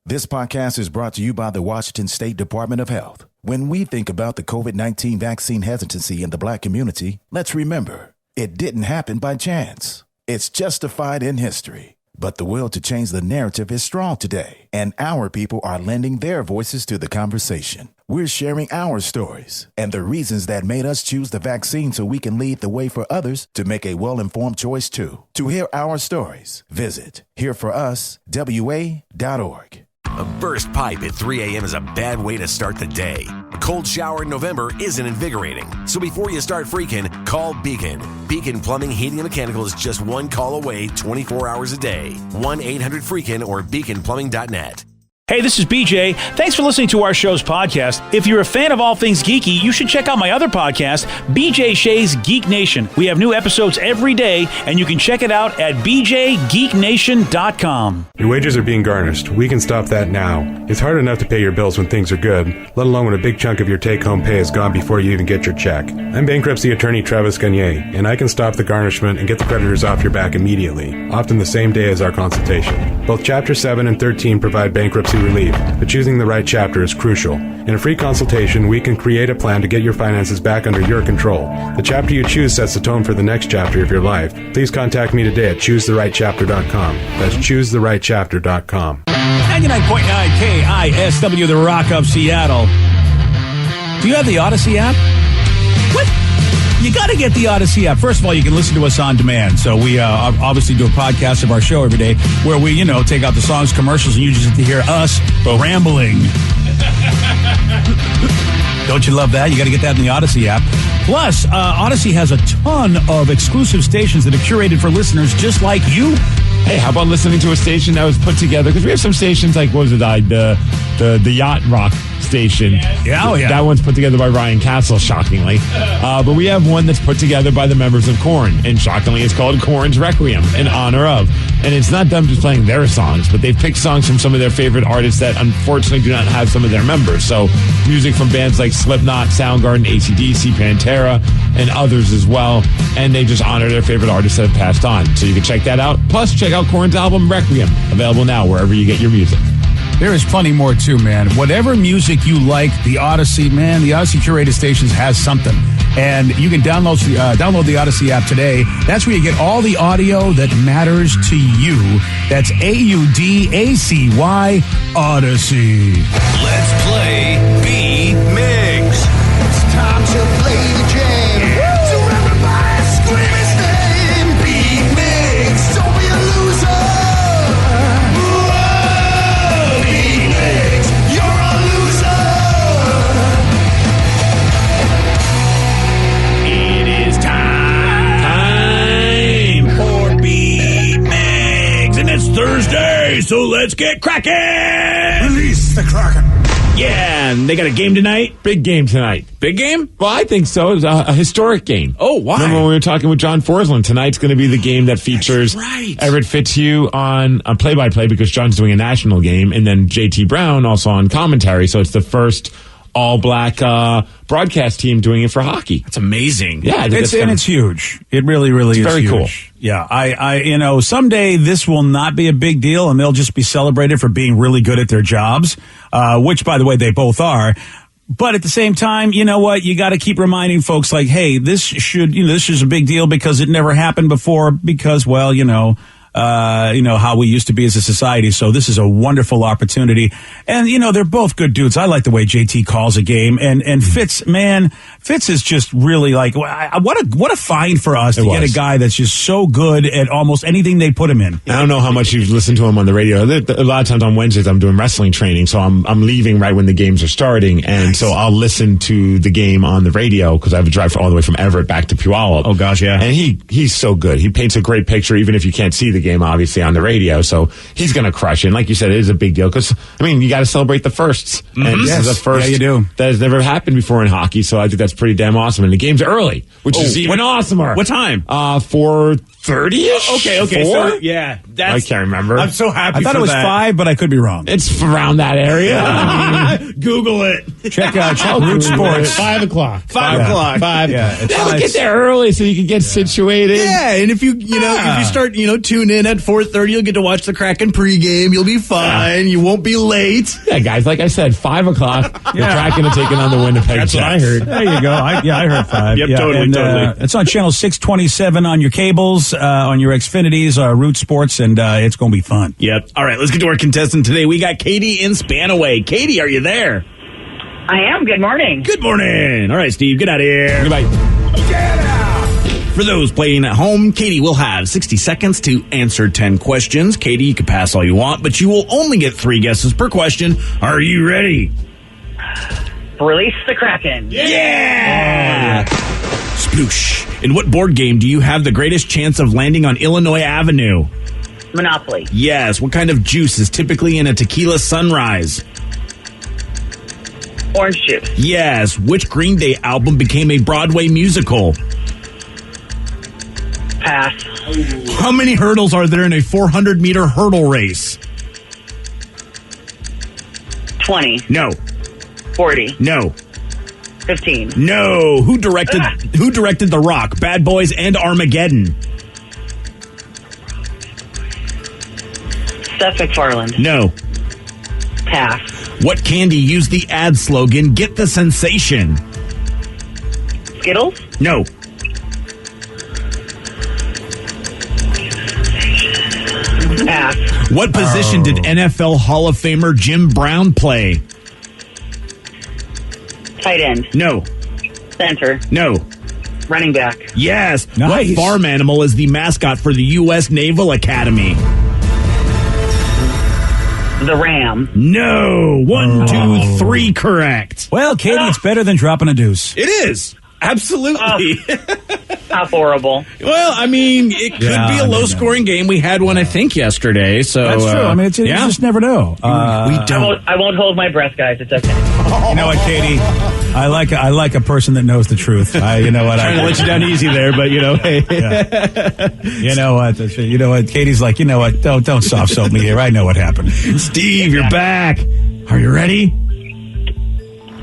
This podcast is brought to you by the Washington State Department of Health. When we think about the COVID-19 vaccine hesitancy in the Black community, let's remember, it didn't happen by chance. It's justified in history. But the will to change the narrative is strong today, and our people are lending their voices to the conversation. We're sharing our stories and the reasons that made us choose the vaccine so we can lead the way for others to make a well-informed choice too. To hear our stories, visit hereforuswa.org. A burst pipe at 3 a.m. is a bad way to start the day. A cold shower in November isn't invigorating. So before you start freaking, call Beacon. Beacon Plumbing, Heating, and Mechanical is just one call away 24 hours a day. 1-800-FREAKIN or beaconplumbing.net. Hey, this is BJ. Thanks for listening to our show's podcast. If you're a fan of all things geeky, you should check out my other podcast, BJ Shea's Geek Nation. We have new episodes every day, and you can check it out at bjgeeknation.com. Your wages are being garnished. We can stop that now. It's hard enough to pay your bills when things are good, let alone when a big chunk of your take-home pay is gone before you even get your check. I'm bankruptcy attorney Travis Gagne, and I can stop the garnishment and get the creditors off your back immediately, often the same day as our consultation. Both Chapter 7 and 13 provide bankruptcy relief, but choosing the right chapter is crucial. In a free consultation, we can create a plan to get your finances back under your control. The chapter you choose sets the tone for the next chapter of your life. Please contact me today at choosetherightchapter.com. That's choosetherightchapter.com. 99.9 KISW, the Rock of Seattle. Do you have the Odyssey app? What? You got to get the Odyssey app. First of all, you can listen to us on demand. So we obviously do a podcast of our show every day where we, take out the songs, commercials, and you just get to hear us rambling. Don't you love that? You got to get that in the Odyssey app. Plus, Odyssey has a ton of exclusive stations that are curated for listeners just like you. Hey, how about listening to a station that was put together? Because we have some stations like, what was it, the Yacht Rock station. Yeah, oh yeah. That one's put together by Ryan Castle, shockingly. But we have one that's put together by the members of Korn. And shockingly, it's called Korn's Requiem, in honor of. And it's not them just playing their songs, but they've picked songs from some of their favorite artists that unfortunately do not have some of their members. So music from bands like Slipknot, Soundgarden, AC/DC, Pantera, and others as well. And they just honor their favorite artists that have passed on. So you can check that out. Plus, check out Korn's album, Requiem, available now wherever you get your music. There is plenty more, too, man. Whatever music you like, the Odyssey curated stations has something. And you can download the Odyssey app today. That's where you get all the audio that matters to you. That's AUDACY, Odyssey. Let's play B-Mix. It's time to play the jam. So everybody scream his name. B-Mix, don't be a loser. Whoa, B-Mix, you're a loser. It is time for B-Mix. And it's Thursday, so let's get cracking. Release the Kraken. Yeah, and they got a game tonight. Big game tonight. Big game? Well, I think so. It's a historic game. Oh, why? Remember when we were talking with John Forsland? Tonight's going to be the game that features Everett Fitzhugh on play-by-play because John's doing a national game, and then JT Brown also on commentary. So it's the first all-black broadcast team doing it for hockey. That's amazing. Yeah, it's huge. It really, really is very huge. Cool. Yeah, I someday this will not be a big deal, and they'll just be celebrated for being really good at their jobs, which, by the way, they both are. But at the same time, you know what? You got to keep reminding folks like, hey, this is a big deal because it never happened before because, well, how we used to be as a society. So this is a wonderful opportunity. And, they're both good dudes. I like the way JT calls a game. And Fitz is just really like, what a find for us to get a guy that's just so good at almost anything they put him in. I don't know how much you've listened to him on the radio. A lot of times on Wednesdays, I'm doing wrestling training. So I'm leaving right when the games are starting. And so I'll listen to the game on the radio because I have to drive all the way from Everett back to Puyallup. Oh, gosh, yeah. And he's so good. He paints a great picture, even if you can't see the game, obviously, on the radio. So he's going to crush it. And like you said, it is a big deal because, you got to celebrate the firsts. Mm-hmm. And this is a first you do. that has never happened before in hockey. So I think that's pretty damn awesome. And the game's early, which is even awesomer. What time? 4:30. 30-ish? Okay. 4? So, yeah. I can't remember. I'm so happy I thought for it was that. 5, but I could be wrong. It's around that area. Google it. Check Root Sports. 5 o'clock. 5 o'clock. 5. Yeah, it's Yeah, nice. get there early so you can get situated. Yeah, and if you start, tune in at 4:30, you'll get to watch the Kraken pregame. You'll be fine. You won't be late. Yeah, guys, like I said, 5 o'clock, the Kraken are taking on the Winnipeg That's what I Jets. heard. There you go. I heard 5. Yep, yeah, totally, and, totally. It's on channel 627 on your cables, on your Xfinities, Root Sports, and it's going to be fun. Yep. All right, let's get to our contestant today. We got Katie in Spanaway. Katie, are you there? I am. Good morning. Good morning. All right, Steve, get out of here. Goodbye. For those playing at home, Katie will have 60 seconds to answer 10 questions. Katie, you can pass all you want, but you will only get 3 guesses per question. Are you ready? Release the Kraken. Yeah! Sploosh. In what board game do you have the greatest chance of landing on Illinois Avenue? Monopoly. Yes. What kind of juice is typically in a tequila sunrise? Orange juice. Yes. Which Green Day album became a Broadway musical? Pass. How many hurdles are there in a 400-meter hurdle race? 20. No. 40. No. 15. No. Who directed The Rock, Bad Boys, and Armageddon? Seth MacFarlane. No. Pass. What candy used the ad slogan, Get the Sensation? Skittles. No. Pass. What position did NFL Hall of Famer Jim Brown play? Tight end. No. Center. No. Running back. Yes. Nice. What farm animal is the mascot for the U.S. Naval Academy? The Ram. No. 1, 2, 3 correct. Well, Katie, it's better than dropping a deuce. It is. Absolutely. How horrible. Well, I mean, it could Yeah, be a I mean, low-scoring game. We had one, I think, yesterday. So That's true. I mean, you yeah. just never know. we don't. I won't hold my breath, guys. It's okay. You know what, Katie? I like a person that knows the truth. You know what? Trying to let you down easy there, but hey. You know what? You know what? Katie's like, you know what? Don't soft soap me here. I know what happened. Steve, you're back. Are you ready?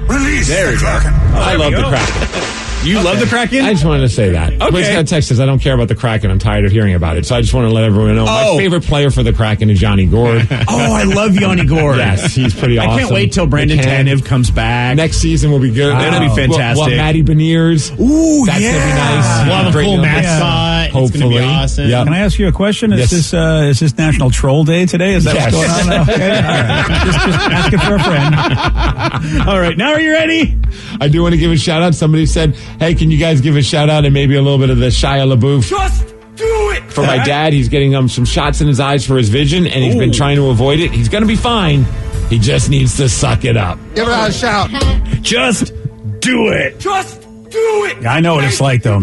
Release There the we go. Kraken. I love the Kraken. You love the Kraken? I just wanted to say that. Okay. Somebody's got a text says, I don't care about the Kraken. I'm tired of hearing about it. So I just want to let everyone know. Oh. My favorite player for the Kraken is Johnny Gord. Oh, I love Yanni Gord. Yes, he's pretty awesome. I can't wait till Brandon Tanev comes back. Next season will be good. That'll be fantastic. Well, Matty Beniers. Ooh, That's yeah. going to be nice. We'll have a Great full number. mascot. It's Hopefully. going to be awesome. Yep. Can I ask you a question? Yes. Is this National Troll Day today? Is that Yes. what's going on? Okay. All right. Just asking for a friend. All right, now are you ready? I do want to give a shout out. Somebody said, hey, can you guys give a shout out and maybe a little bit of the Shia LaBeouf? Just do it. For my dad, he's getting some shots in his eyes for his vision, and he's been trying to avoid it. He's going to be fine. He just needs to suck it up. Give it out a shout. Just do it. Just do it. I know what it's like, though.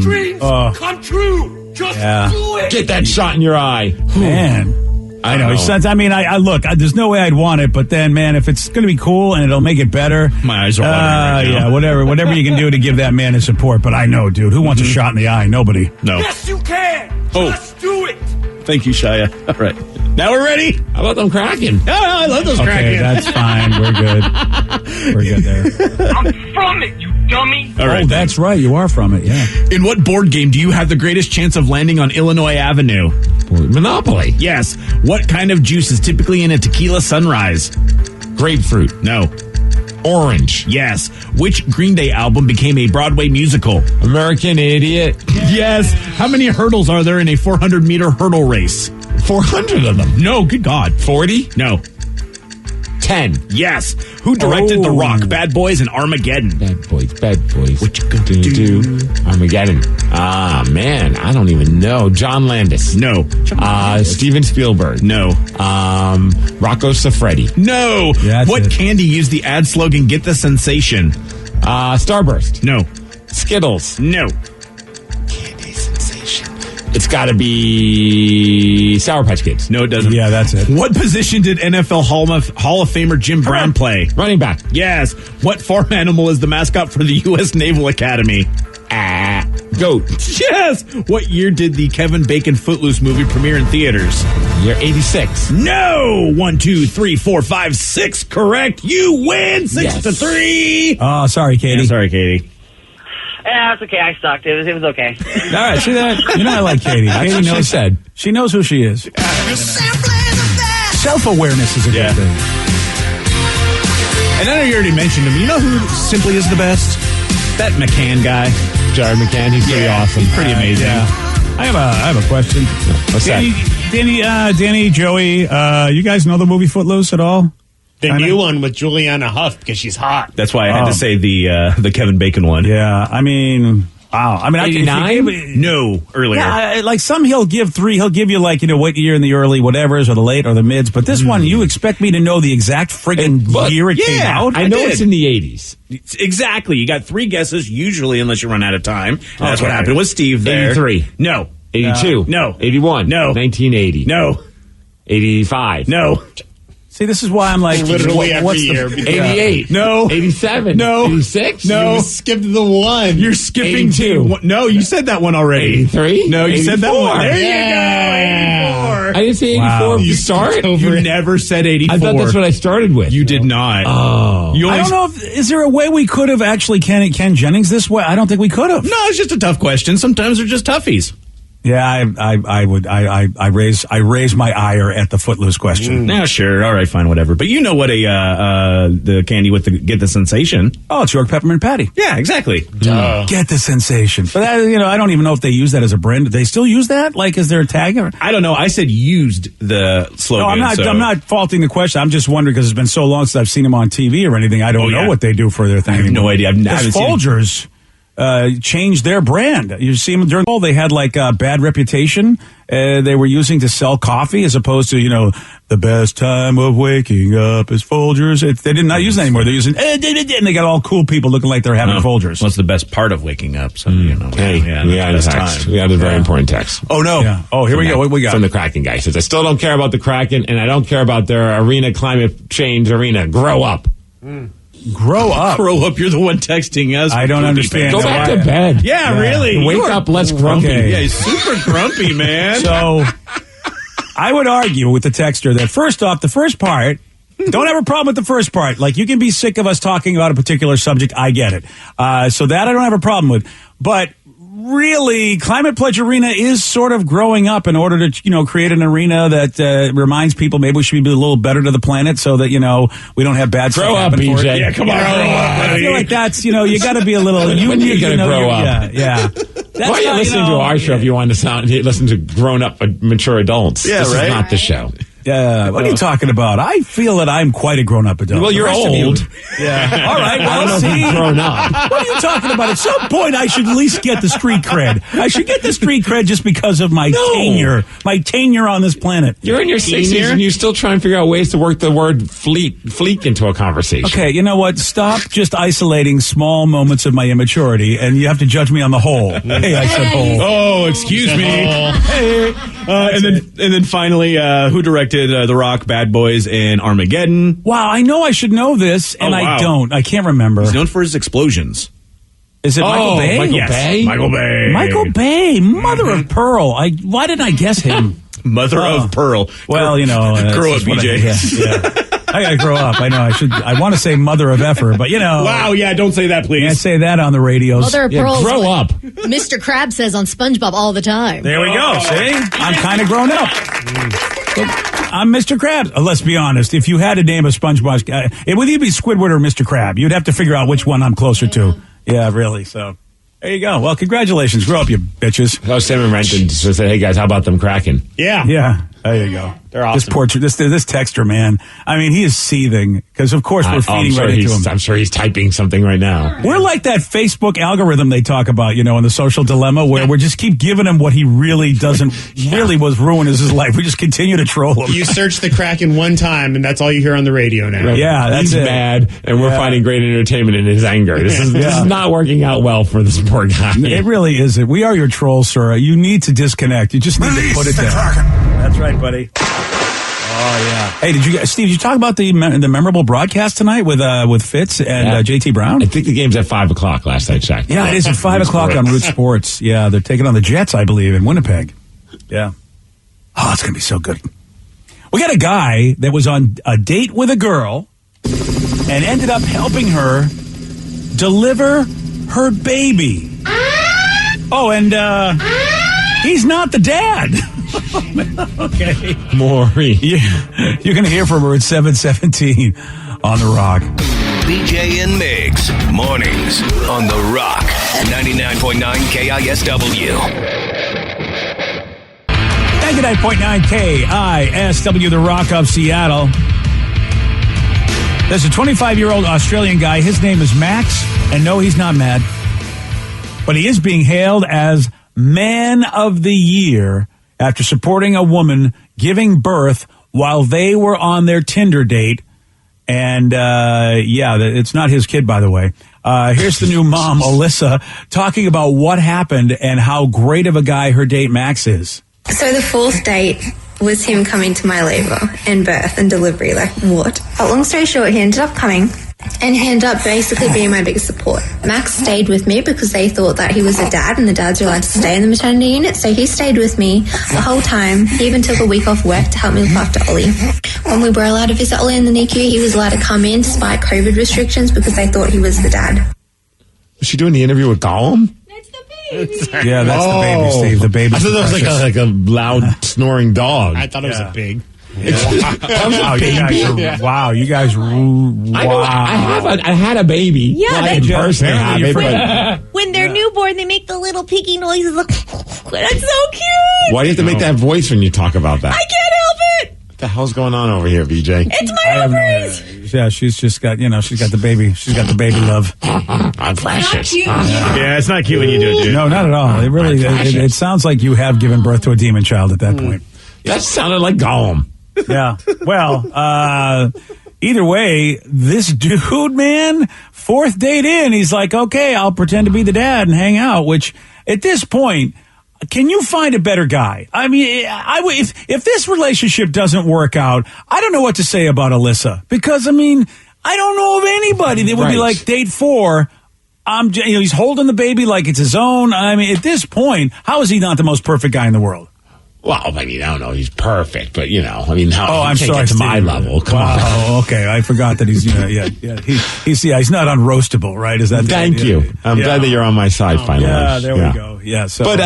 come true. Just Yeah. do it. Get that shot in your eye. Man. I know. I look, there's no way I'd want it, but then, man, if it's going to be cool and it'll make it better. My eyes are watering right now. Yeah, whatever you can do to give that man his support. But I know, dude, who wants a shot in the eye? Nobody. No. Yes, you can. Just do it. Thank you, Shia. All right. Now we're ready. How about them Kraken? Oh, I love those Okay, Kraken. that's fine. We're good. We're good there. I'm from it, you dummy. All right. Oh, that's right. You are from it, yeah. In what board game do you have the greatest chance of landing on Illinois Avenue? Monopoly. Yes. What kind of juice is typically in a tequila sunrise? Grapefruit. No. Orange. Yes. Which Green Day album became a Broadway musical? American Idiot. Yes. How many hurdles are there in a 400-meter hurdle race? 400 of them. No, good God. 40? No. 10. Yes. Who directed The Rock, Bad Boys, and Armageddon? Bad boys, bad boys. What you gonna do? Armageddon. Ah, man, I don't even know. John Landis. No. Steven Spielberg. No. Rocco Siffredi. No. Yeah, that's What it. candy used the ad slogan, Get the Sensation? Starburst. No. Skittles. No. Candy sensation. It's got to be Sour Patch Kids. No, it doesn't. Yeah, that's it. What position did NFL Hall of Famer Jim Brown play? Running back. Yes. What farm animal is the mascot for the U.S. Naval Academy? Goat. Yes. What year did the Kevin Bacon Footloose movie premiere in theaters? Year 86. No. 1, 2, 3, 4, 5, 6. Correct. You win 6-3. Oh, sorry, Katie. Yeah, sorry, Katie. Yeah, it's okay. I sucked. It was okay. All right, see that? You know I like Katie. That's Katie what she knows. said. She knows who she is. Self-awareness is a good thing. And I know you already mentioned him. You know who simply is the best? That McCann guy. Jared McCann, he's pretty awesome. He's pretty amazing. I have a question. What's Danny, Joey, you guys know the movie Footloose at all? The new one with Juliana Huff because she's hot. That's why I had to say the Kevin Bacon one. Yeah, I mean, wow. I mean, 89? No, earlier. Yeah, like some he'll give 3. He'll give you like, what year in the early whatevers or the late or the mids. But this one, you expect me to know the exact friggin' year it came out? I know did. it's in the 80s. Exactly. You got 3 guesses, usually, unless you run out of time. And that's what happened with Steve there. 83. No. 82. No. 81. No. 1980. No. 85. No. See, this is why I'm like, Literally every year. 88. No. 87. No. 86. No. You skipped the one. You're skipping 82. No, you said that one already. 83. No, you said that 84. one. There Yeah. you go. 84. I didn't say 84 Wow. to start. You never said 84. I thought that's what I started with. You did not. Oh. You I only don't know is there a way we could have actually Ken Jennings this way? I don't think we could have. No, it's just a tough question. Sometimes they're just toughies. Yeah, I raise my ire at the Footloose question. Now, sure. All right, fine, whatever. But you know what the candy with the get the sensation. Oh, it's York Peppermint Patty. Yeah, exactly. Get the sensation. But I don't even know if they use that as a brand. Do they still use that? Like, is there a tag? I don't know. I said used the slogan. No, I'm not faulting the question. I'm just wondering because it's been so long since I've seen them on TV or anything. I don't know what they do for their thing. I have no idea. I haven't seen Folgers changed their brand. You see them during they had like a bad reputation. They were using to sell coffee as opposed to the best time of waking up is Folgers. They did not use that anymore. They're using and they got all cool people looking like they're having Folgers. What's the best part of waking up? So Hey, we got a text. We got a very important text. Oh no! Yeah. Oh, here we go. What we got? From the Kraken guy. He says, I still don't care about the Kraken, and I don't care about their arena climate change arena. Grow up. Grow up. Grow up. You're the one texting us. I don't understand. Go back to bed. Yeah, really. Wake up less grumpy. Okay. Yeah, he's super grumpy, man. So I would argue with the texter that first off, the first part, don't have a problem with the first part. Like, you can be sick of us talking about a particular subject. I get it. So that I don't have a problem with. But really, Climate Pledge Arena is sort of growing up in order to, create an arena that reminds people maybe we should be a little better to the planet so that, we don't have bad stuff Grow up, happen for it. BJ. Yeah, come on, grow up, I feel like that's, you got to be a little... When are you going to grow up? Yeah. Why are you listening to our show if you want to listen to grown-up, mature adults? Yeah, this right? is not the show. Yeah, what are you talking about? I feel that I'm quite a grown-up adult. Well, you're The rest of old. Yeah. All right. I don't know Well, if see. you've grown up. What are you talking about? At some point, I should at least get the street cred. I should get the street cred just because of my tenure on this planet. You're in your 60s and you still try and figure out ways to work the word fleek into a conversation. Okay, you know what? Stop just isolating small moments of my immaturity, and you have to judge me on the whole. Hey, I said whole. Oh, excuse me. Hey. And then finally, who directed The Rock, Bad Boys, and Armageddon? Wow, I know I should know this, and Oh, wow. I don't. I can't remember. He's known for his explosions. Is it Michael Bay? Michael Yes, Bay? Michael Bay. Michael Bay, mother of pearl. Why didn't I guess him? Mother of Pearl. Well, grow up, that's what BJ. Yeah. I gotta grow up. I know. I want to say mother of effer, but Wow, yeah, don't say that, please. Can't say that on the radios. Mother of pearls. Grow up. Mr. Krabs says on SpongeBob all the time. There we go. See, I'm kind of grown up. I'm Mr. Krabs. Let's be honest. If you had to name a SpongeBob, it would either be Squidward or Mr. Krab. You'd have to figure out which one I'm closer to. Yeah, really. So there you go. Well, congratulations. Grow up, you bitches. Oh, Sam and Renton said, hey, guys, how about them Kraken? Yeah. Yeah. There you go. They're awesome. This texter, man. I mean, he is seething because, of course, we're feeding right into him. I'm sure he's typing something right now. We're like that Facebook algorithm they talk about, in the social dilemma, where we just keep giving him what he really doesn't, really was ruined is his life. We just continue to troll him. You search the Kraken one time, and that's all you hear on the radio now. Yeah, that's He's it. mad, and we're finding great entertainment in his anger. This is not working out well for this poor guy. It really isn't. We are your trolls, sir. You need to disconnect. You just need to put it down. That's right, buddy. Oh yeah. Hey, Steve? Did you talk about the memorable broadcast tonight with Fitz and JT Brown? I think the game's at 5:00 last I checked. Yeah, it is at 5:00 on Root Sports. Yeah, they're taking on the Jets, I believe, in Winnipeg. Yeah. Oh, it's gonna be so good. We got a guy that was on a date with a girl and ended up helping her deliver her baby. Oh, and he's not the dad. Okay. Maury. Yeah. You're going to hear from her at 7:17 on The Rock. BJ and Migs, mornings on The Rock, 99.9 KISW. 99.9 KISW, The Rock of Seattle. There's a 25-year-old Australian guy. His name is Max, and no, he's not mad. But he is being hailed as Man of the Year after supporting a woman giving birth while they were on their Tinder date. And, it's not his kid, by the way. Here's the new mom, Alyssa, talking about what happened and how great of a guy her date Max is. So the fourth date was him coming to my labor and birth and delivery. Like, what? But long story short, he ended up coming. And he ended up basically being my biggest support. Max stayed with me because they thought that he was a dad and the dads are allowed to stay in the maternity unit. So he stayed with me the whole time. He even took a week off work to help me look after Ollie. When we were allowed to visit Ollie in the NICU, he was allowed to come in despite COVID restrictions because they thought he was the dad. Was she doing the interview with Gollum? Yeah, that's the baby, Steve. The baby. I thought that was like a loud snoring dog. I thought it was a pig. Wow, you guys. I had a baby. Yeah, well, I didn't personally have it, but when they're newborn, they make the little piggy noises. That's so cute. Why do you have to make that voice when you talk about that? I can't help it. What the hell's going on over here, BJ? It's my ovaries. Yeah, she's just got, she's got the baby. She's got the baby love. I'm precious. Yeah, it's not cute when you do it, dude. No, not at all. It really, it sounds like you have given birth to a demon child at that point. That sounded like Gollum. Yeah. Well, either way, this dude, man, fourth date in, he's like, okay, I'll pretend to be the dad and hang out, which at this point, can you find a better guy? I mean, if this relationship doesn't work out, I don't know what to say about Alyssa because, I mean, I don't know of anybody that would be like date 4. He's holding the baby like it's his own. I mean, at this point, how is he not the most perfect guy in the world? Well, I mean, I don't know. He's perfect, but how? I'm sorry, get to my level. Come on. Oh, okay. I forgot that he's, he's not unroastable, right? Is that? Thank you. I'm glad that you're on my side finally. Yeah, there we go. Yeah. So, but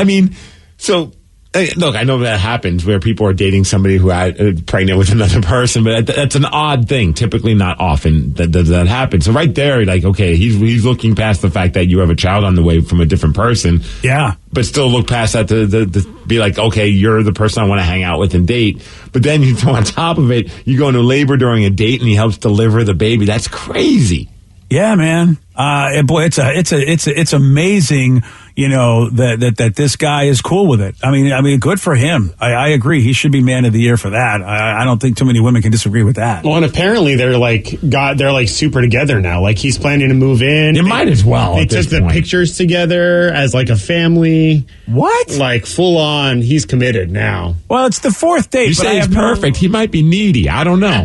look, I know that happens where people are dating somebody who had pregnant with another person, but that's an odd thing. Typically, not often that happens. So right there, like, okay, he's looking past the fact that you have a child on the way from a different person. Yeah. But still look past that to be like, okay, you're the person I want to hang out with and date. But then you throw on top of it, you go into labor during a date and he helps deliver the baby. That's crazy. Yeah, man. Boy, it's amazing, that this guy is cool with it. I mean, good for him. I agree. He should be Man of the Year for that. I don't think too many women can disagree with that. Well, and apparently they're super together now. Like he's planning to move in. You might as well. They took the pictures together as like a family. What? Like full on. He's committed now. Well, it's the fourth date. You say he's perfect. He might be needy. I don't know.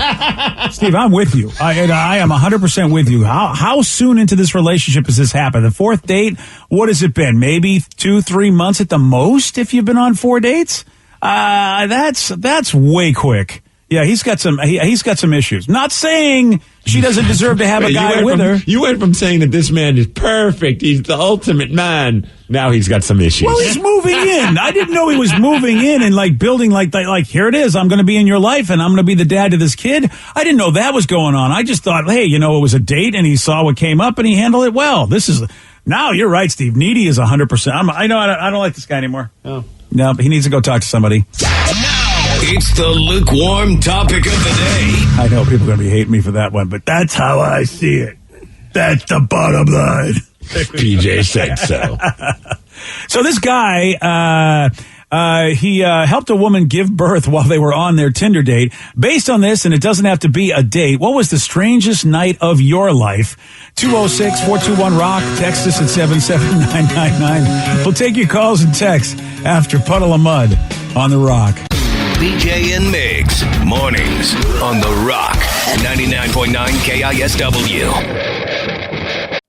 Steve, I'm with you. I am 100% with you. How soon into this relationship has this happened? The fourth date? What has it been? Maybe 2-3 months at the most if you've been on 4 dates? That's way quick. Yeah, he's got some issues. Not saying she doesn't deserve to have a guy with her. You went from saying that this man is perfect, he's the ultimate man. Now he's got some issues. Well, he's moving in. I didn't know he was moving in and like building like here it is. I'm going to be in your life and I'm going to be the dad to this kid. I didn't know that was going on. I just thought, hey, it was a date and he saw what came up and he handled it well. Now you're right, Steve. Needy is 100%. I don't like this guy anymore. Oh. No, he needs to go talk to somebody. It's the lukewarm topic of the day. I know people are going to be hating me for that one, but that's how I see it. That's the bottom line. PJ said so. So this guy, he helped a woman give birth while they were on their Tinder date. Based on this, and it doesn't have to be a date, what was the strangest night of your life? 206-421-ROCK. Text us at 77999. We'll take your calls and texts after Puddle of Mud on The Rock. BJ and Migs, mornings on The Rock, 99.9 KISW.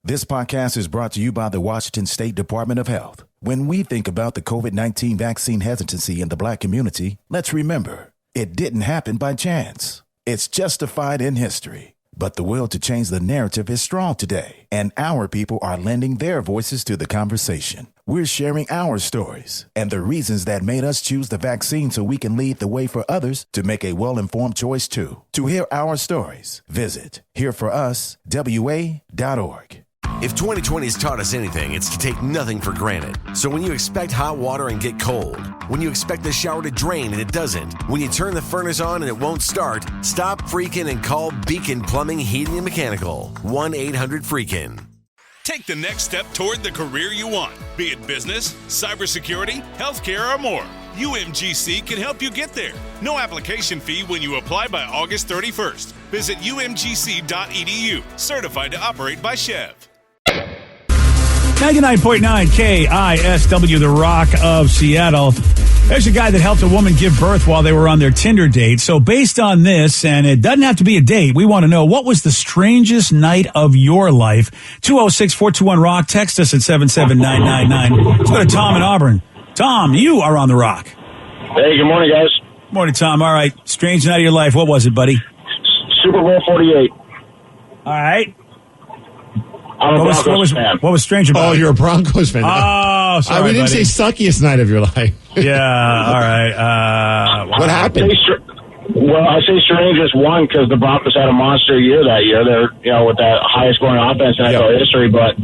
This podcast is brought to you by the Washington State Department of Health. When we think about the COVID-19 vaccine hesitancy in the Black community, let's remember, it didn't happen by chance. It's justified in history. But the will to change the narrative is strong today, and our people are lending their voices to the conversation. We're sharing our stories and the reasons that made us choose the vaccine so we can lead the way for others to make a well-informed choice too. To hear our stories, visit hereforuswa.org. If 2020 has taught us anything, it's to take nothing for granted. So when you expect hot water and get cold, when you expect the shower to drain and it doesn't, when you turn the furnace on and it won't start, stop freaking and call Beacon Plumbing, Heating, and Mechanical. 1-800-FREAKIN'. Take the next step toward the career you want, be it business, cybersecurity, healthcare, or more. UMGC can help you get there. No application fee when you apply by August 31st. Visit umgc.edu, certified to operate by Chev. 99.9 KISW, the Rock of Seattle. There's a guy that helped a woman give birth while they were on their Tinder date. So based on this, and it doesn't have to be a date, we want to know, what was the strangest night of your life? 206-421-ROCK. Text us at 77999. Let's go to Tom in Auburn. Tom, you are on the Rock. Hey, good morning, guys. Morning, Tom. All right. Strange night of your life. What was it, buddy? Super Bowl 48. All right. I'm a Broncos fan. What was strange about it? Oh, you're a Broncos fan. Oh, sorry, we didn't buddy. say suckiest night of your life. Yeah, all right. What happened? Well, I say strangest one because the Broncos had a monster year that year. They're, with that highest scoring offense in NFL history. But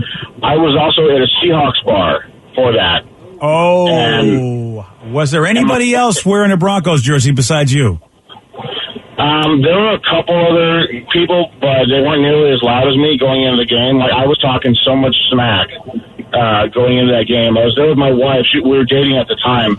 I was also at a Seahawks bar for that. Oh, and was there anybody else wearing a Broncos jersey besides you? There were a couple other people, but they weren't nearly as loud as me going into the game. Like, I was talking so much smack going into that game. I was there with my wife. We were dating at the time,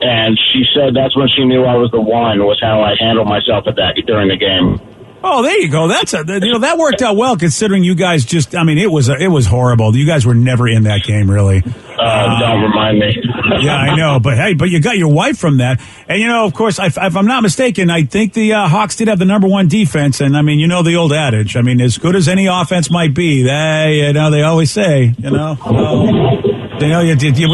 and she said that's when she knew I was the one, was how I handled myself during the game. Oh, there you go. That worked out well considering you guys it was horrible. You guys were never in that game, really. Don't remind me. Yeah, I know. But hey, you got your wife from that. And, of course, if I'm not mistaken, I think the Hawks did have the number one defense. And, the old adage. As good as any offense might be, they always say, when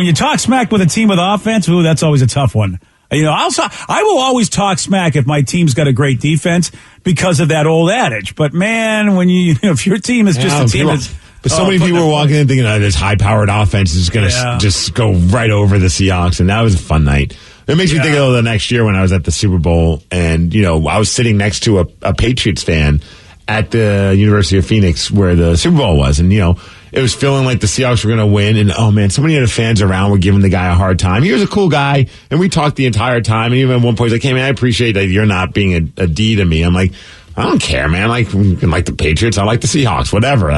you talk smack with a team with offense, that's always a tough one. I will always talk smack if my team's got a great defense because of that old adage. But man, when if your team is just a team that's... But so many people were walking in thinking, this high-powered offense is going to just go right over the Seahawks, and that was a fun night. It makes me think of the next year when I was at the Super Bowl, and, I was sitting next to a Patriots fan at the University of Phoenix where the Super Bowl was, and, it was feeling like the Seahawks were going to win, and, oh, man, so many of the fans around were giving the guy a hard time. He was a cool guy, and we talked the entire time, and even at one point, he's like, hey, man, I appreciate that you're not being a D to me. I'm like, I don't care, man. Like the Patriots, I like the Seahawks, whatever.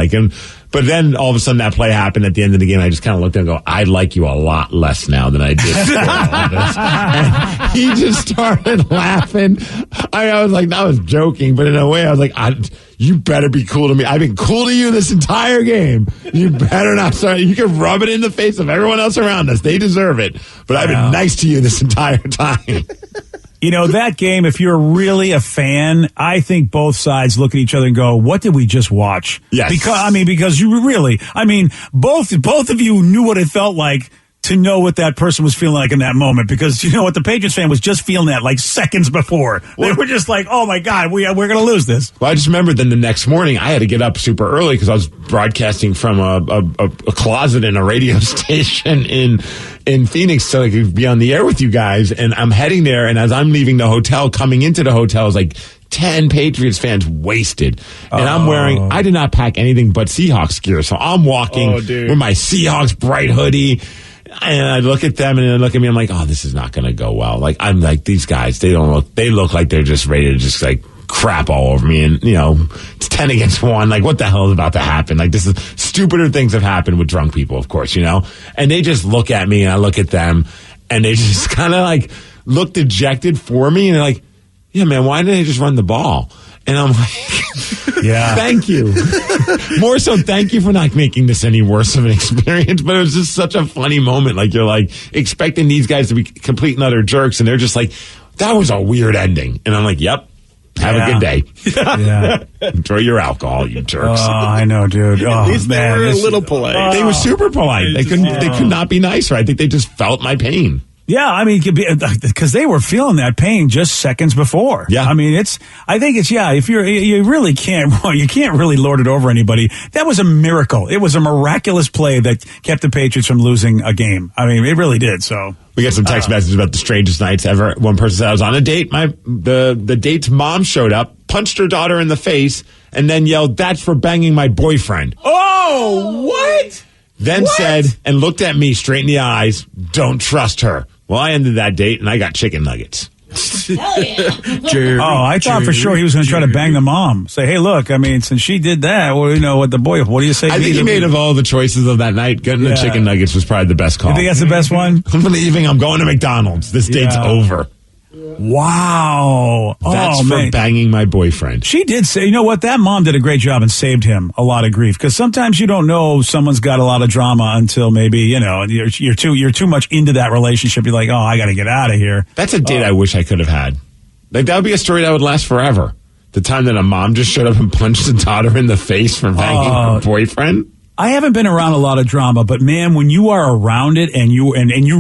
But then all of a sudden that play happened at the end of the game. I just kind of looked at him and go, I like you a lot less now than I did before all this. And he just started laughing. I was like, I was joking, but in a way I was like, you better be cool to me. I've been cool to you this entire game. You better not start. You can rub it in the face of everyone else around us. They deserve it. But I've been nice to you this entire time. That game, if you're really a fan, I think both sides look at each other and go, what did we just watch? Yes. Because you really, both of you knew what it felt like to know what that person was feeling like in that moment. Because you know what, the Patriots fan was just feeling that like seconds before. They were just like, oh my God, we're going to lose this. Well, I just remember then the next morning I had to get up super early because I was broadcasting from a closet in a radio station in Phoenix so I could be on the air with you guys. And I'm heading there, and as I'm leaving the hotel, coming into the hotel, is like 10 Patriots fans wasted. And I did not pack anything but Seahawks gear. So I'm walking with my Seahawks bright hoodie. And I look at them and they look at me. I'm like, oh, this is not going to go well. Like, I'm like, these guys, they look like they're just ready to just like crap all over me. And, it's 10 against 1. Like, what the hell is about to happen? Like, this is stupider things have happened with drunk people, of course, and they just look at me and I look at them and they just kind of like look dejected for me. And they're like, yeah, man, why didn't they just run the ball? And I'm like, yeah, thank you. More so, thank you for not making this any worse of an experience. But it was just such a funny moment. Like, you're like expecting these guys to be complete and utter jerks, and they're just like, that was a weird ending. And I'm like, yep. Have a good day. Yeah. Enjoy your alcohol, you jerks. Oh, I know, dude. At Oh, least man, they were a little polite. They were super polite. They could not be nicer. I think they just felt my pain. Yeah, I mean, because they were feeling that pain just seconds before. Yeah. I mean, if you really can't, well, you can't really lord it over anybody. That was a miracle. It was a miraculous play that kept the Patriots from losing a game. I mean, it really did. So we got some text messages about the strangest nights ever. One person said, I was on a date. The date's mom showed up, punched her daughter in the face, and then yelled, "That's for banging my boyfriend." Oh, what? Then said, and looked at me straight in the eyes, "Don't trust her." Well, I ended that date, and I got chicken nuggets. Hell yeah. I thought for sure he was going to try to bang the mom. Say, hey, look, I mean, since she did that, well, you know, what do you say? I think he made of all the choices of that night, getting the chicken nuggets was probably the best call. You think that's the best one? I'm leaving. I'm going to McDonald's. This date's over. Wow. That's for banging my boyfriend. She did say, you know what? That mom did a great job and saved him a lot of grief. Because sometimes you don't know someone's got a lot of drama until maybe, you know, you're too much into that relationship. You're like, oh, I got to get out of here. That's a date I wish I could have had. Like, that would be a story that would last forever. The time that a mom just showed up and punched a daughter in the face for banging her boyfriend. I haven't been around a lot of drama, but man, when you are around it and you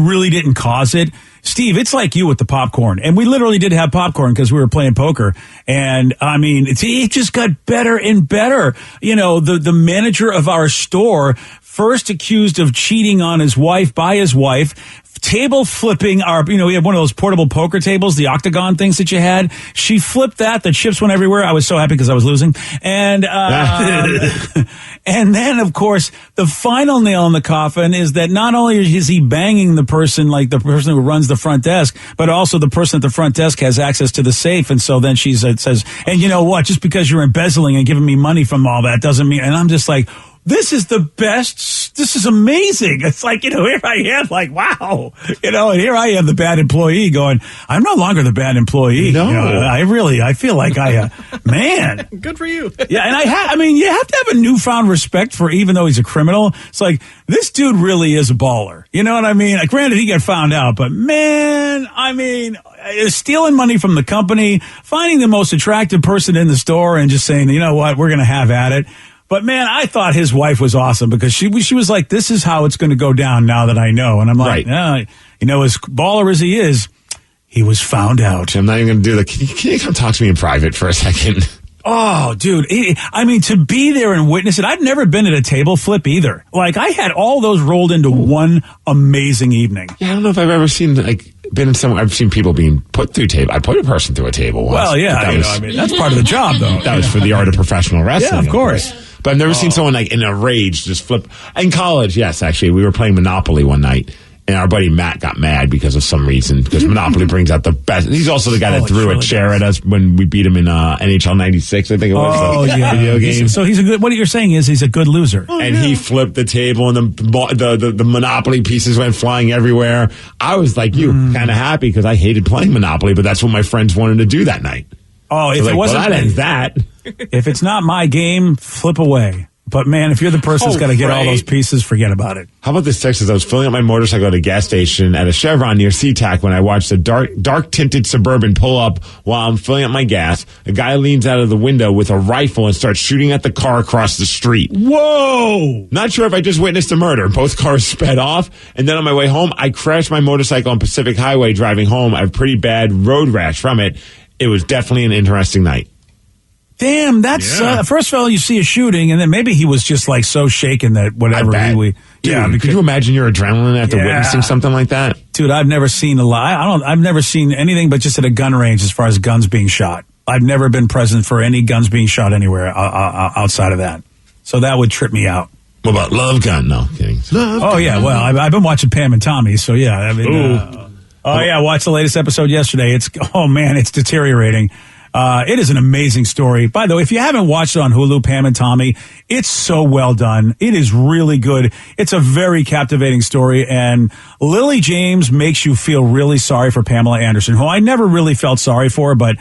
really didn't cause it, Steve, it's like you with the popcorn. And we literally did have popcorn because we were playing poker. And I mean, it just got better and better. You know, the manager of our store, first accused of cheating on his wife by his wife, table flipping we had one of those portable poker tables, the octagon things that you had. She flipped that. The chips went everywhere. I was so happy because I was losing. And, and then, of course, the final nail in the coffin is that not only is he banging the person, like the person who runs the front desk, but also the person at the front desk has access to the safe. And so then she says, and you know what, just because you're embezzling and giving me money from all that doesn't mean, and I'm just like, this is the best. This is amazing. It's like, you know, here I am like, wow, you know, and here I am, the bad employee going, I'm no longer the bad employee. No. You know, I feel like man. Good for you. Yeah. And you have to have a newfound respect for, even though he's a criminal, it's like, this dude really is a baller. You know what I mean? Like, granted, he got found out, but man, I mean, stealing money from the company, finding the most attractive person in the store and just saying, you know what, we're going to have at it. But man, I thought his wife was awesome because she was like, this is how it's going to go down now that I know. And I'm like, you know, as baller as he is, he was found out. I'm not even going to do that. Can you come talk to me in private for a second? Oh, dude. I mean, to be there and witness it. I've never been at a table flip either. Like, I had all those rolled into one amazing evening. Yeah, I don't know if I've ever seen, been in somewhere. I've seen people being put through table. I put a person through a table once. Well, yeah. I mean, that's part of the job, though. That was for the art of professional wrestling. Yeah, of course. But I've never seen someone like in a rage just flip. In college, yes, actually, we were playing Monopoly one night, and our buddy Matt got mad because of some reason, because Monopoly brings out the best. He's also the guy that threw a chair at us when we beat him in NHL '96, I think it was. Oh, yeah. Video game. So what you're saying is he's a good loser. And he flipped the table, and the Monopoly pieces went flying everywhere. I was like you, kind of happy because I hated playing Monopoly, but that's what my friends wanted to do that night. Oh, if it wasn't that ends that. If it's not my game, flip away. But man, if you're the person that's got to get all those pieces, forget about it. How about this text? As I was filling up my motorcycle at a gas station at a Chevron near SeaTac when I watched a dark tinted Suburban pull up while I'm filling up my gas. A guy leans out of the window with a rifle and starts shooting at the car across the street. Whoa! Not sure if I just witnessed a murder. Both cars sped off, and then on my way home, I crashed my motorcycle on Pacific Highway driving home. I have pretty bad road rash from it. It was definitely an interesting night. Damn, that's first of all, you see a shooting, and then maybe he was just like so shaken that whatever Dude, could you imagine your adrenaline after witnessing something like that? Dude, I've never seen I've never seen anything but just at a gun range as far as guns being shot. I've never been present for any guns being shot anywhere outside of that. So that would trip me out. What about Love Gun? No, kidding. Yeah, well, I've been watching Pam and Tommy, so yeah. I mean, I watched the latest episode yesterday. It's deteriorating. It is an amazing story. By the way, if you haven't watched it on Hulu, Pam and Tommy, it's so well done. It is really good. It's a very captivating story, and Lily James makes you feel really sorry for Pamela Anderson, who I never really felt sorry for, but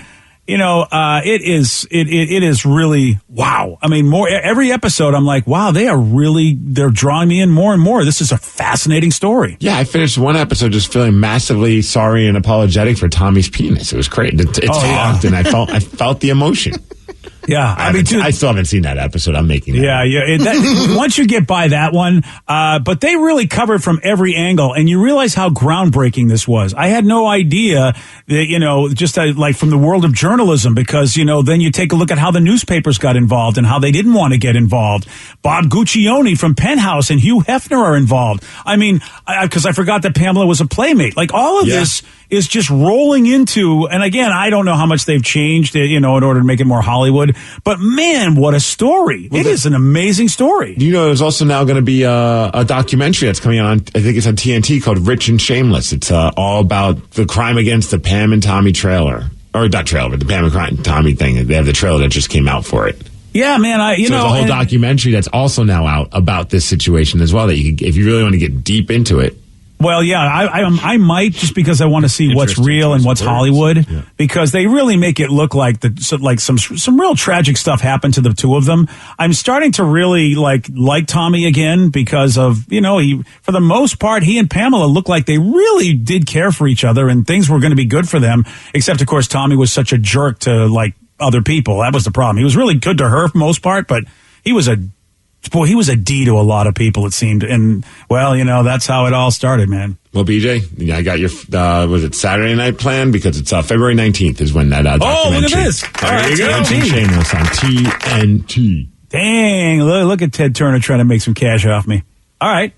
it is really wow. I mean, every episode, I'm like, wow, they're drawing me in more and more. This is a fascinating story. Yeah, I finished one episode just feeling massively sorry and apologetic for Tommy's penis. It was great. It talked, and I felt the emotion. Yeah, I still haven't seen that episode. I'm making that. Yeah. Once you get by that one, but they really covered from every angle, and you realize how groundbreaking this was. I had no idea that, just like from the world of journalism, because, then you take a look at how the newspapers got involved and how they didn't want to get involved. Bob Guccione from Penthouse and Hugh Hefner are involved. I mean, because I forgot that Pamela was a playmate. Like all of this is just rolling into, and again, I don't know how much they've changed, in order to make it more Hollywood. But man, what a story. It is an amazing story. There's also now going to be a documentary that's coming on, I think it's on TNT, called Rich and Shameless. It's all about the crime against the Pam and Tommy trailer. Or not trailer, but the Pam and Tommy thing. They have the trailer that just came out for it. Yeah, man. There's a whole documentary that's also now out about this situation as well, that you can, if you really want to get deep into it. Well, yeah, I might, just because I want to see what's real and what's Hollywood, because they really make it look like some real tragic stuff happened to the two of them. I'm starting to really like Tommy again because of, for the most part, he and Pamela look like they really did care for each other and things were going to be good for them. Except, of course, Tommy was such a jerk to other people. That was the problem. He was really good to her for the most part, but he was a D to a lot of people, it seemed. And, well, that's how it all started, man. Well, BJ, I got your, was it Saturday night plan? Because it's February 19th is when that documentary. Oh, look at this. There you go. Shameless on TNT. Dang, look at Ted Turner trying to make some cash off me. All right.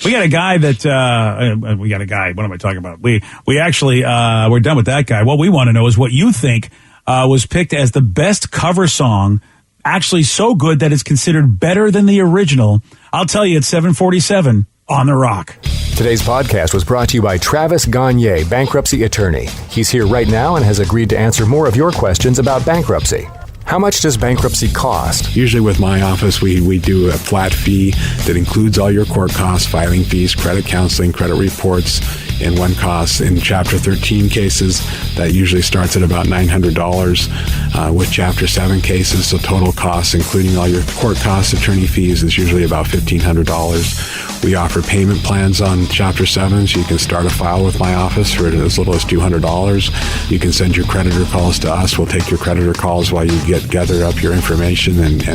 We got a guy what am I talking about? We actually, we're done with that guy. What we want to know is what you think was picked as the best cover song, actually so good that it's considered better than the original. I'll tell you at 7:47 on The Rock. Today's podcast was brought to you by Travis Gagne, bankruptcy attorney. He's here right now and has agreed to answer more of your questions about bankruptcy. How much does bankruptcy cost? Usually with my office, we do a flat fee that includes all your court costs, filing fees, credit counseling, credit reports, and one cost. In Chapter 13 cases, that usually starts at about $900. With Chapter 7 cases, the total cost, including all your court costs, attorney fees, is usually about $1,500. We offer payment plans on Chapter 7, so you can start a file with my office for as little as $200. You can send your creditor calls to us. We'll take your creditor calls while you gather up your information and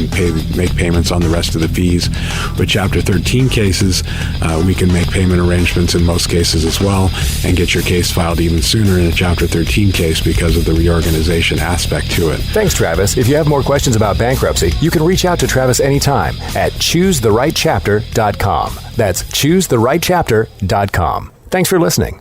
make payments on the rest of the fees. With Chapter 13 cases, we can make payment arrangements in most cases as well and get your case filed even sooner in a Chapter 13 case because of the reorganization aspect to it. Thanks, Travis. If you have more questions about bankruptcy, you can reach out to Travis anytime at choosetherightchapter.com. That's choosetherightchapter.com. Thanks for listening.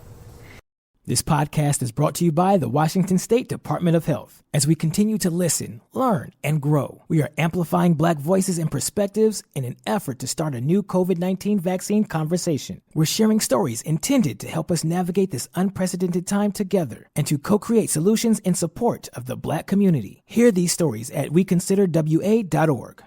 This podcast is brought to you by the Washington State Department of Health. As we continue to listen, learn, and grow, we are amplifying Black voices and perspectives in an effort to start a new COVID-19 vaccine conversation. We're sharing stories intended to help us navigate this unprecedented time together and to co-create solutions in support of the Black community. Hear these stories at weconsiderwa.org.